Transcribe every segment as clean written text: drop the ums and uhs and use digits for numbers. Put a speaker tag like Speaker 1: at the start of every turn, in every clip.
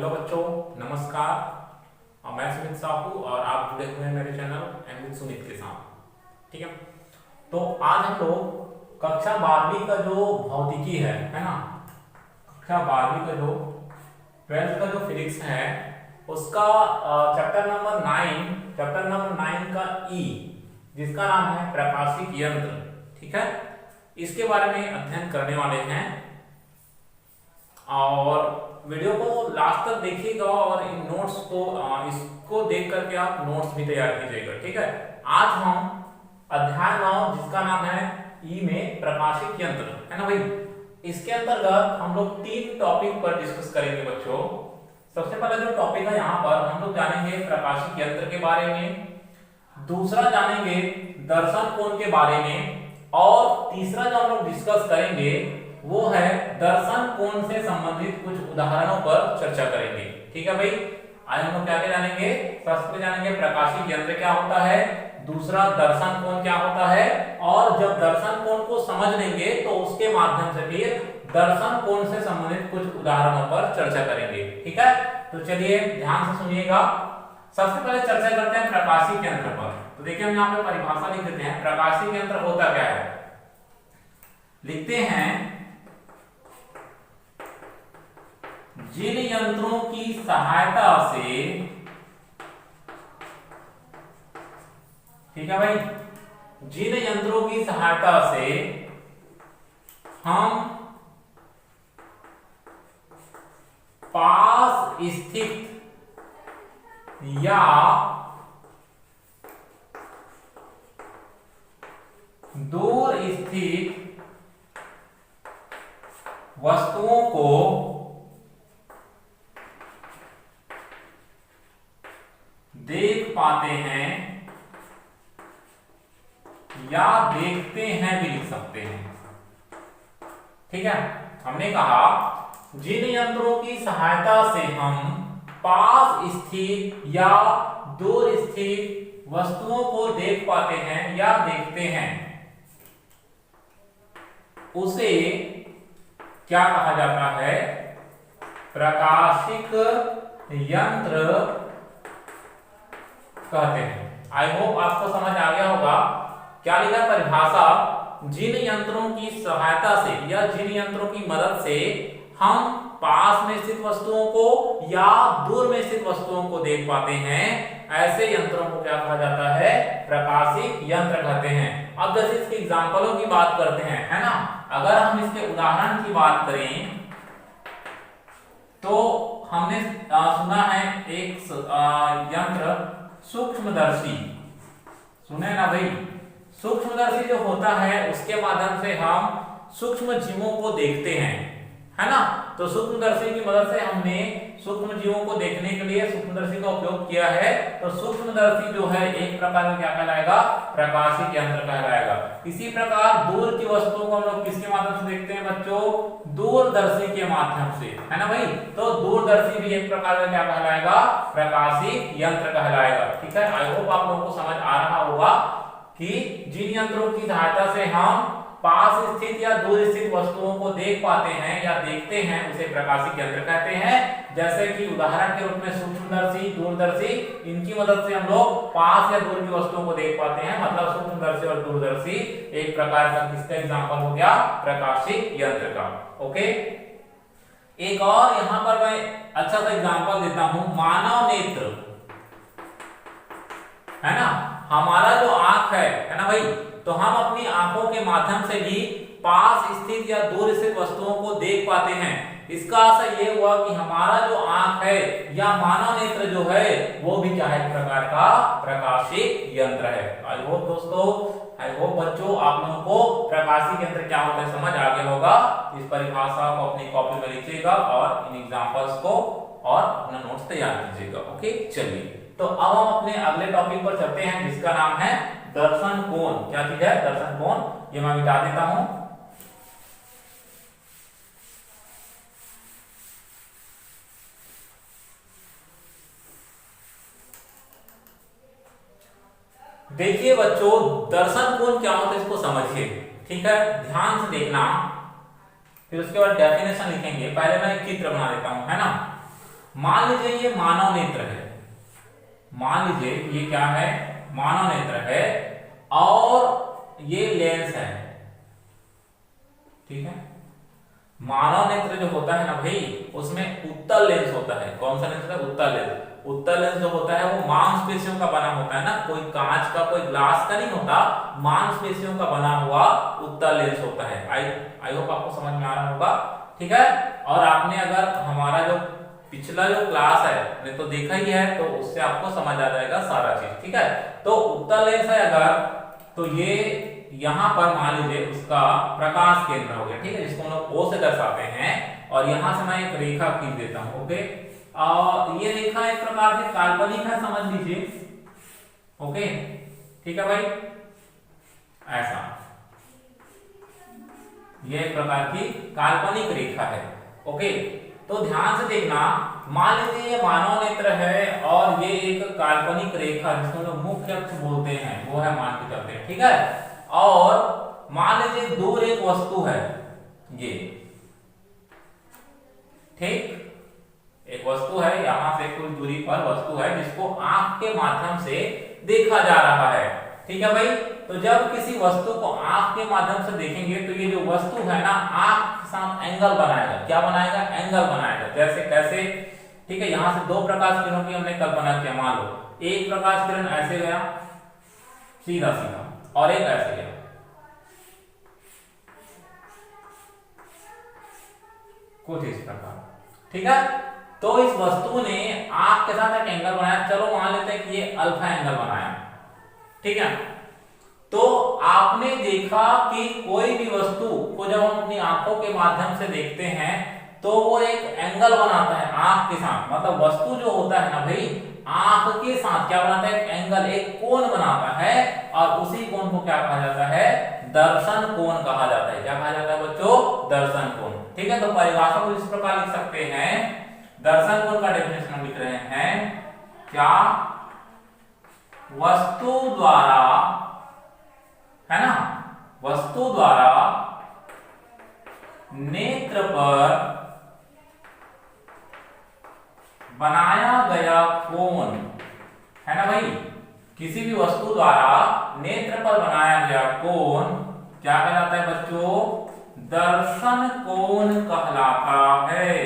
Speaker 1: Hello बच्चों, नमस्कार। मैं सुमित साहू और आप जुड़े हुए हैं मेरे चैनल एम विद सुमित के साथ। ठीक है, तो आज हम लोग कक्षा 12वीं का जो भौतिकी है ना, कक्षा 12वीं का जो 12th का जो फिजिक्स है उसका चैप्टर नंबर 9 का ई, जिसका नाम है प्रकाशिक यंत्र। ठीक है, इसके बारे में अध्ययन करने वाले हैं और वीडियो को लास्ट तक देखिएगा और इन नोट्स को इसको देख करके आप नोट्स भी तैयार कीजिएगा। ठीक है, आज हम अध्याय 9 जिसका नाम है ई में प्रकाशिक यंत्र है ना भाई, इसके अंतर्गत हम लोग 3 टॉपिक पर डिस्कस करेंगे बच्चों। सबसे पहला जो टॉपिक है यहाँ पर हम लोग जानेंगे प्रकाशिक यंत्र के बारे में, दूसरा जानेंगे दर्शन कोण के बारे में और तीसरा जो हम लोग डिस्कस करेंगे वो है दर्शन कोण से संबंधित कुछ उदाहरणों पर चर्चा करेंगे। ठीक है भाई, आज हम लोग क्या जानेंगे। सबसे जानेंगे प्रकाशिक यंत्र क्या होता है, दूसरा दर्शन कोण क्या होता है, और जब दर्शन कोण को समझ लेंगे तो उसके माध्यम से फिर दर्शन कोण से संबंधित कुछ उदाहरणों पर चर्चा करेंगे। ठीक है, तो चलिए ध्यान से सुनिएगा। सबसे पहले चर्चा करते हैं प्रकाशिक यंत्र पर। तो देखिए हम यहाँ पे परिभाषा लिख देते हैं, प्रकाशिक यंत्र होता क्या है। लिखते हैं जिन यंत्रों की सहायता से, ठीक है भाई, जिन यंत्रों की सहायता से हम पास स्थित या दूर स्थित वस्तुओं को देख पाते हैं या देखते हैं भी लिख सकते हैं। ठीक है, हमने कहा जिन यंत्रों की सहायता से हम पास स्थित या दूर स्थित वस्तुओं को देख पाते हैं या देखते हैं, उसे क्या कहा जाता है, प्रकाशिक यंत्र कहते हैं। आई होप आपको समझ आ गया होगा। क्या लिखा परिभाषा, जिन यंत्रों की सहायता से या जिन यंत्रों की मदद से हम पास में स्थित वस्तुओं को या दूर में स्थित वस्तुओं को देख पाते हैं, ऐसे यंत्रों को क्या कहा जाता है, प्रकाशिक यंत्र कहते हैं। अब जैसे इसके एग्जांपलों की बात करते हैं, है ना, अगर हम इसके उदाहरण की बात करें तो हमने सुना है एक यंत्र सूक्ष्मदर्शी, सुने ना भाई। सूक्ष्मदर्शी जो होता है उसके माध्यम से हम सूक्ष्म जीवों को देखते हैं, है ना। तो सूक्ष्मदर्शी की मदद से हमने सूक्ष्म जीवों को देखने के लिए सूक्ष्मदर्शी का उपयोग किया है। तो सूक्ष्मदर्शी जो है एक प्रकार का क्या कहलाएगा, प्रकाशिक यंत्र कहलाएगा। इसी प्रकार दूर की वस्तुओं को हम लोग किसके माध्यम से देखते हैं बच्चों, दूरदर्शी के माध्यम से, है ना भाई। तो दूरदर्शी भी एक प्रकार का क्या कहलाएगा, प्रकाशिक यंत्र कहलाएगा। ठीक है, आई होप आप लोगों को समझ आ रहा होगा कि जिन यंत्रों की सहायता से हम पास स्थित या दूर स्थित वस्तुओं को देख पाते हैं या देखते हैं उसे प्रकाशिक यंत्र कहते हैं। जैसे कि उदाहरण के रूप में सूक्ष्मदर्शी, दूरदर्शी, इनकी मदद से हम लोग पास या दूर की वस्तुओं को देख पाते हैं। मतलब सूक्ष्मदर्शी और दूरदर्शी एक प्रकार का किसका एग्जांपल हो गया, प्रकाशिक यंत्र का। ओके, एक और यहां पर मैं अच्छा सा एग्जांपल देता हूं, मानव नेत्र, है ना। हमारा जो आंख है ना भाई, तो हम अपनी आंखों के माध्यम से भी पास स्थित या दूर स्थित वस्तुओं को देख पाते हैं। इसका असर ये हुआ कि हमारा जो आंख है या मानव नेत्र जो है वो भी क्या है, एक प्रकार का प्रकाशिक यंत्र है। आई होप दोस्तों, आई होप बच्चों आप लोगों को प्रकाशिक यंत्र क्या होता है समझ आ गया होगा। इस परिभाषा को अपनी कॉपी में लिखिएगा और इन एग्जांपल्स को और अपना नोट्स तैयार कीजिएगा। ओके, चलिए तो अब हम अपने अगले टॉपिक पर चलते हैं जिसका नाम है दर्शन कोण। क्या चीज है, दर्शन कोण। ये मैं मिटा देता हूं। देखिए बच्चों, दर्शन कोण क्या होता है इसको समझिए। ठीक है, ध्यान से देखना, फिर उसके बाद डेफिनेशन लिखेंगे। पहले मैं एक चित्र बना देता हूं, है ना। मान लीजिए ये मानव नेत्र है, मान लीजिए ये क्या है, मानव नेत्र है और ये लेंस है, ठीक है। मानव नेत्र जो होता है ना भाई, उसमें उत्तल लेंस होता है। कौन सा लेंस होता है? उत्तल लेंस। उत्तल लेंस जो होता है वो मांसपेशियों का बना होता है ना, कोई कांच का कोई ग्लास का नहीं होता, मांसपेशियों का बना हुआ उत्तल लेंस होता है। आई होप आपको समझ में आ रहा होगा, ठीक है। और आपने अगर हमारा जो पिछला जो क्लास है ने तो देखा ही है, तो उससे आपको समझ आ जाएगा सारा चीज, ठीक है। तो उत्तल लेंस है अगर, तो ये यहां पर मान लीजिए उसका प्रकाश केंद्र हो गया, ठीक है, जिसको हम लोग O से दर्शाते हैं। और यहां से मैं एक रेखा खींच देता हूं, ओके। और ये रेखा एक प्रकार से काल्पनिक है, समझ लीजिए, ओके, ठीक है भाई। ऐसा ये एक प्रकार की काल्पनिक रेखा है, ओके। तो ध्यान से देखना, मान लीजिए ये मानव नेत्र है और ये एक काल्पनिक रेखा जिसको लोग मुख्य अक्ष बोलते हैं, वो है, मान के चलते हैं, ठीक है। और मान लीजिए दूर एक वस्तु है, ये, ठीक, एक वस्तु है, यहां से कुछ दूरी पर वस्तु है जिसको आंख के माध्यम से देखा जा रहा है, ठीक है भाई। तो जब किसी वस्तु को आंख के माध्यम से देखेंगे तो ये जो वस्तु है ना, आंख के साथ एंगल बनाएगा। क्या बनाएगा? एंगल बनाएगा। जैसे कैसे? ठीक है, यहां से दो प्रकाश किरणों की हमने कल्पना किया। मान लो एक प्रकाश किरण ऐसे गया सीधा सीधा और एक ऐसे गया, कुछ इस प्रकार, ठीक है। तो इस वस्तु ने आंख के साथ एक एंगल बनाया। चलो मान लेते हैं कि ये अल्फा एंगल बनाया, ठीक है। तो आपने देखा कि कोई भी वस्तु को जब हम अपनी आंखों के माध्यम से देखते हैं तो वो एक एंगल बनाता है आंख के साथ। मतलब वस्तु जो होता है ना भाई, आंख के साथ क्या बनाता है? एक एंगल, एक कोण बनाता है। और उसी कोण को क्या कहा जाता है? दर्शन कोण कहा जाता है। क्या कहा जाता है बच्चों? दर्शन कोण, ठीक है। तो परिभाषा को इस प्रकार लिख सकते हैं, दर्शन कोण का डेफिनेशन हम लिख रहे हैं, क्या वस्तु द्वारा, है ना, वस्तु द्वारा नेत्र पर बनाया गया कोण, है ना भाई, किसी भी वस्तु द्वारा नेत्र पर बनाया गया कोण क्या कहलाता है बच्चों? दर्शन कोण कहलाता है।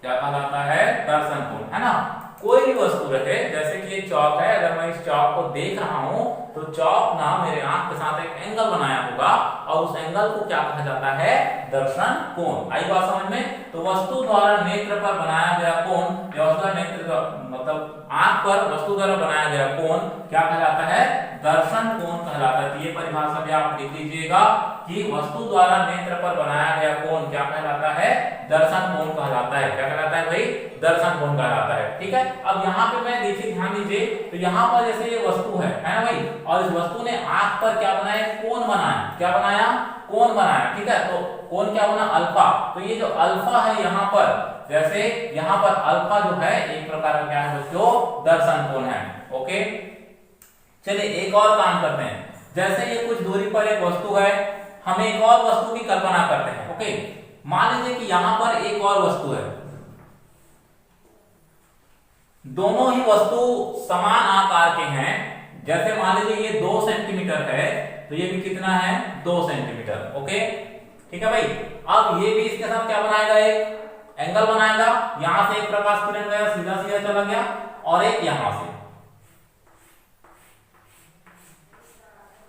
Speaker 1: क्या कहलाता है? दर्शन कोण, है ना। कोई भी वस्तु रहे, जैसे कि ये चौक है, अगर मैं इस चौक को देख रहा हूं तो चौक ना मेरे आंख के साथ एक एंगल बनाया होगा और उस एंगल को क्या कहा जाता है? दर्शन कोण। आई बात समझ में? तो वस्तु द्वारा नेत्र पर बनाया गया कोण, या नेत्र मतलब आंख पर वस्तु द्वारा बनाया गया कोण क्या कहलाता है? दर्शन कोण कहलाता है। तो ये परिभाषा भी आप लिख लीजिएगा कि वस्तु द्वारा नेत्र पर बनाया गया कोण क्या कहलाता है? दर्शन कोण कहलाता है। क्या कहलाता है भाई? दर्शन कोण कहलाता है, ठीक है। अब यहाँ पे मैं देखिए, ध्यान दीजिए, तो यहाँ पर जैसे ये वस्तु है ना भाई, और इस वस्तु ने आंख पर क्या बनाया? कोण बनाया। क्या बनाया? कोण बनाया, ठीक है। तो कोण क्या बना? अल्फा। तो ये जो अल्फा है यहाँ पर, जैसे यहाँ पर अल्फा जो है एक प्रकार का क्या है बच्चों? दर्शन कोण है, ओके। चलिए एक और काम करते हैं। जैसे ये कुछ दूरी पर एक वस्तु है, हम एक और वस्तु की कल्पना करते हैं, ओके। मान लीजिए कि यहाँ पर एक और वस्तु है, दोनों ही वस्तु समान आकार के हैं। जैसे मान लीजिए ये 2 सेंटीमीटर है, तो ये भी कितना है? 2 सेंटीमीटर, ओके, ठीक है भाई। अब ये भी इसके साथ क्या बनाएगा? एक एंगल बनाएगा। यहां से एक प्रकाश किरण गया, सीधा सीधा चला गया, और एक यहां से,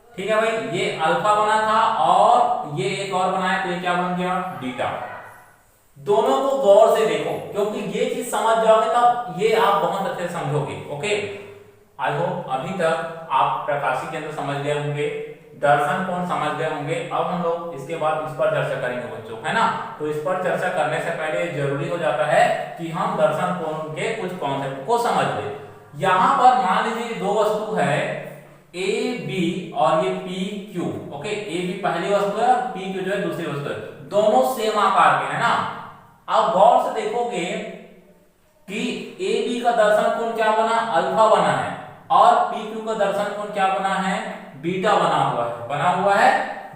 Speaker 1: ठीक है भाई। ये अल्फा बना था और ये एक और बनाया, तो ये क्या बन गया? बीटा। दोनों को गौर से देखो, क्योंकि ये चीज समझ जाओगे तब ये आप बहुत अच्छे से समझोगे, ओके। आई होप अभी तक आप प्रकाशी केंद्र समझ गए होंगे, दर्शन कोण समझ गए होंगे। अब हम लोग इसके बाद इस पर चर्चा करेंगे बच्चों, है ना। तो इस पर चर्चा करने से पहले जरूरी हो जाता है कि हम दर्शन कोण के कुछ कॉन्सेप्ट को समझ ले। यहां पर मान लीजिए 2 वस्तु है, ए बी और ये P Q, okay. A B पहली वस्तु है, पी क्यू जो है दूसरी वस्तु है, दोनों सेम आकार के, है ना। अब गौर से देखोगे कि ए बी का दर्शन कोण क्या बना? अल्फा बना है, और पी क्यू का दर्शन कोण क्या बना है? बीटा बना हुआ है।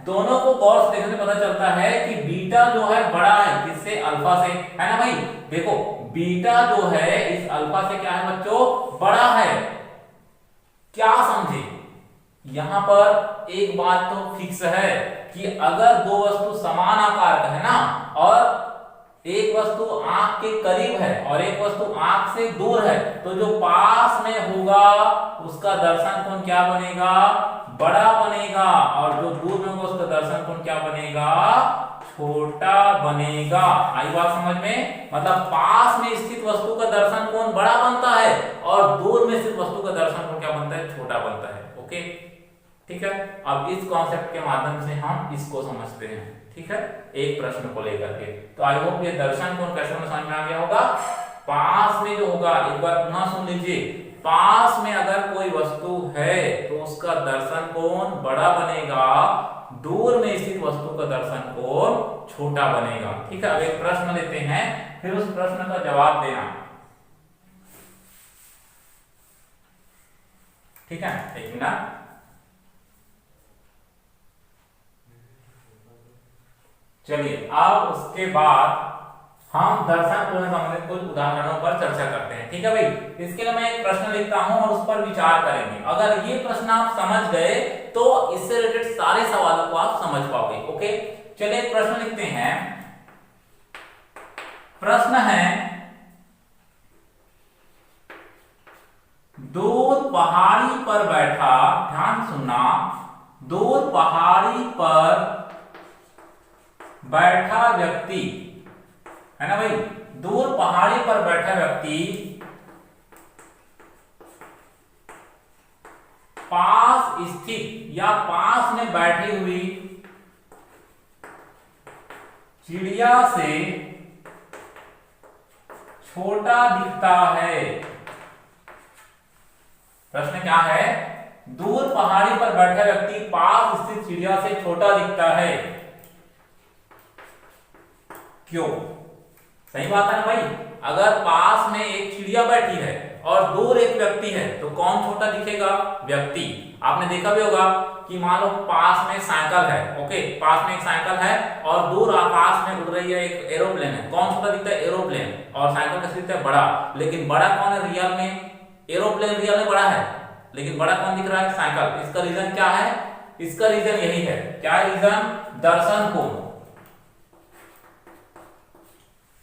Speaker 1: दोनों को गौर से देखने से पता चलता है कि बीटा जो है बड़ा है किससे, अल्फा से, है ना भाई। देखो बीटा जो है इस अल्फा से क्या है बच्चों, बड़ा है। क्या समझे, यहां पर एक बात तो फिक्स है कि अगर दो वस्तु समान आकार का है ना, और एक वस्तु आंख के करीब है और एक वस्तु आंख से दूर है, तो जो पास में होगा उसका दर्शन कोण क्या बनेगा, बड़ा बनेगा, और जो दूर में होगा उसका दर्शन कोण क्या बनेगा, छोटा बनेगा। आई बात समझ में, मतलब पास में स्थित वस्तु का दर्शन कोण बड़ा बनता है और दूर में स्थित वस्तु का दर्शन कोण क्या बनता है, छोटा बनता है। ओके ठीक है, अब इस कॉन्सेप्ट के माध्यम से हम इसको समझते हैं। ठीक है, एक प्रश्न को लेकर के। तो आई होप ये दर्शन कोण कैसे समझ में आ गया होगा। पास में जो होगा, एक बार पुनः सुन लीजिए, पास में अगर कोई वस्तु है तो उसका दर्शन कोण बड़ा बनेगा, दूर में स्थित वस्तु का दर्शन कोण छोटा बनेगा। ठीक है, अब एक प्रश्न लेते हैं, फिर उस प्रश्न का जवाब देना। ठीक है, एक मिनट। चलिए अब उसके बाद हम दर्शन कोण से संबंधित कुछ उदाहरणों पर चर्चा करते हैं। ठीक है भाई, इसके लिए मैं एक प्रश्न लिखता हूं और उस पर विचार करेंगे। अगर ये प्रश्न आप समझ गए तो इससे रिलेटेड सारे सवालों को आप समझ पाओगे। ओके, चलिए एक प्रश्न लिखते हैं। प्रश्न है, दूर पहाड़ी पर बैठा, ध्यान सुनना, दूर पहाड़ी पर बैठा व्यक्ति, है ना भाई, दूर पहाड़ी पर बैठा व्यक्ति पास स्थित या पास में बैठी हुई चिड़िया से छोटा दिखता है। प्रश्न क्या है, दूर पहाड़ी पर बैठा व्यक्ति पास स्थित चिड़िया से छोटा दिखता है, क्यों? सही बात है ना भाई, अगर पास में एक चिड़िया बैठी है और दूर एक व्यक्ति है तो कौन छोटा दिखेगा, व्यक्ति। आपने देखा भी होगा कि मान लो पास में साइकिल है, ओके, पास में एक साइकिल है और दूर आकाश में उड़ रही है एक एरोप्लेन है, कौन छोटा दिखता है, एरोप्लेन, और साइकिल कैसे दिखता है, बड़ा। लेकिन बड़ा कौन है रियल में, एरोप्लेन रियल में बड़ा है, लेकिन बड़ा कौन दिख रहा है, साइकिल। इसका रीजन क्या है, इसका रीजन यही है, क्या है रीजन, दर्शन कोण।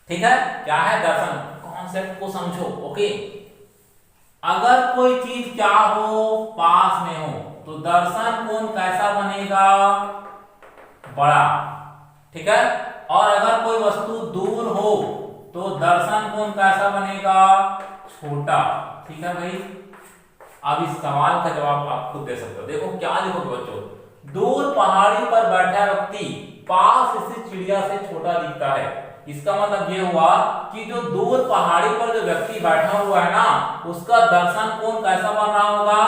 Speaker 1: ठीक है, क्या है, दर्शन। कॉन्सेप्ट को समझो। ओके, अगर कोई चीज क्या हो, पास में हो, तो दर्शन कोण कैसा बनेगा, बड़ा। ठीक है, और अगर कोई वस्तु दूर हो तो दर्शन कोण कैसा बनेगा, छोटा। ठीक है भाई, अब इस सवाल का जवाब आप खुद दे सकते हो। देखो क्या लिखोगे बच्चों, दूर पहाड़ी पर बैठा व्यक्ति पास स्थित चिड़िया से छोटा दिखता है। इसका मतलब ये हुआ कि जो दूर पहाड़ी पर जो व्यक्ति बैठा हुआ है ना, उसका दर्शन कोण कैसा बन रहा होगा,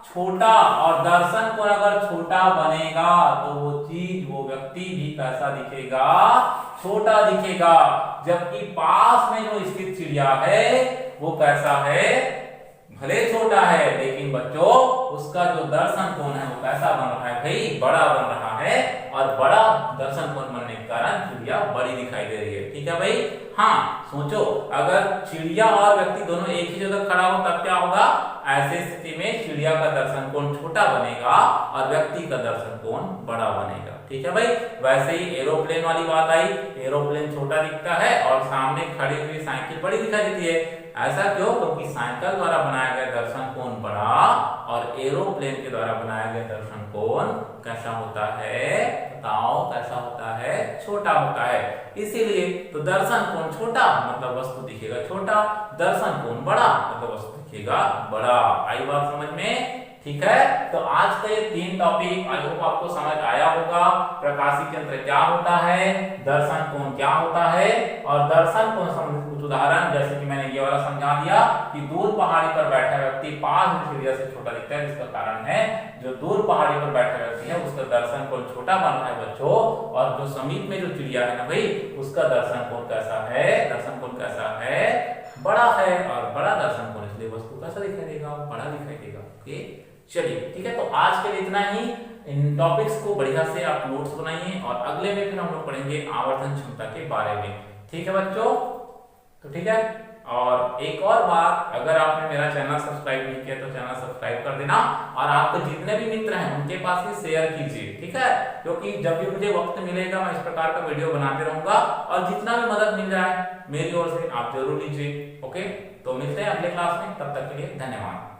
Speaker 1: छोटा। और दर्शन कोण अगर छोटा बनेगा तो वो चीज, वो व्यक्ति भी कैसा दिखेगा, छोटा दिखेगा। जबकि पास में जो स्थित चिड़िया है वो कैसा है, भले छोटा है, लेकिन बच्चों उसका जो दर्शन कोण है वो कैसा बन रहा है भाई, बड़ा बन रहा है। और बड़ा दर्शन कोण बनने के कारण चिड़िया बड़ी दिखाई दे रही है। ठीक है भाई, हाँ सोचो, अगर चिड़िया और व्यक्ति दोनों एक ही जगह खड़ा हो तब क्या होगा, ऐसे स्थिति में चिड़िया का दर्शन कोण छोटा बनेगा और व्यक्ति का दर्शन कोण बड़ा बनेगा। ठीक है भाई, वैसे ही एरोप्लेन वाली बात आई, एरोप्लेन छोटा दिखता है और सामने खड़ी हुई साइकिल बड़ी दिखाई देती है। ऐसा क्यों, क्योंकि साइकिल द्वारा बनाया गया दर्शन कोण बड़ा और एरोप्लेन के द्वारा बनाया गया दर्शन कोण कैसा होता है, बताओ कैसा होता है, छोटा होता है। इसीलिए तो दर्शन कोण छोटा मतलब वस्तु दिखेगा छोटा, दर्शन कोण बड़ा मतलब वस्तु दिखेगा बड़ा। आई बात समझ में? ठीक है, तो आज का ये 3 टॉपिक आई होप आपको समझ आया होगा। प्रकाशीय यंत्र क्या होता है, दर्शन कोण क्या होता है, और दर्शन कोण संबंधित कुछ उदाहरण, जैसे कि मैंने ये वाला समझा दिया कि दूर पहाड़ी पर बैठा व्यक्ति पास में चिड़िया से छोटा दिखता है, जिसका कारण है जो दूर पहाड़ी पर बैठा व्यक्ति है उसका दर्शन कोण छोटा बन रहा है बच्चों, और जो समीप में जो चिड़िया है ना भाई, उसका दर्शन कोण कैसा है, दर्शन कोण कैसा है, बड़ा है। और बड़ा दर्शन कोण इसलिए वस्तु कैसा दिखाई देगा, बड़ा दिखाई देगा। ओके चलिए ठीक है, तो आज के लिए इतना ही। इन टॉपिक्स को बढ़िया से आप नोट्स बनाइए और अगले में फिर हम लोग पढ़ेंगे आवर्तन क्षमता के बारे में। ठीक है बच्चों, तो ठीक है। और एक और बात, अगर आपने मेरा चैनल सब्सक्राइब नहीं किया तो चैनल सब्सक्राइब कर देना और आपके जितने भी मित्र हैं उनके पास ही शेयर कीजिए, ठीक है, क्योंकि जब भी मुझे वक्त मिलेगा मैं इस प्रकार का वीडियो बनाते रहूंगा और जितना भी मदद मिल जाए मेरी ओर से आप जरूर लीजिए। ओके, तो मिलते हैं अगले क्लास में, तब तक के लिए धन्यवाद।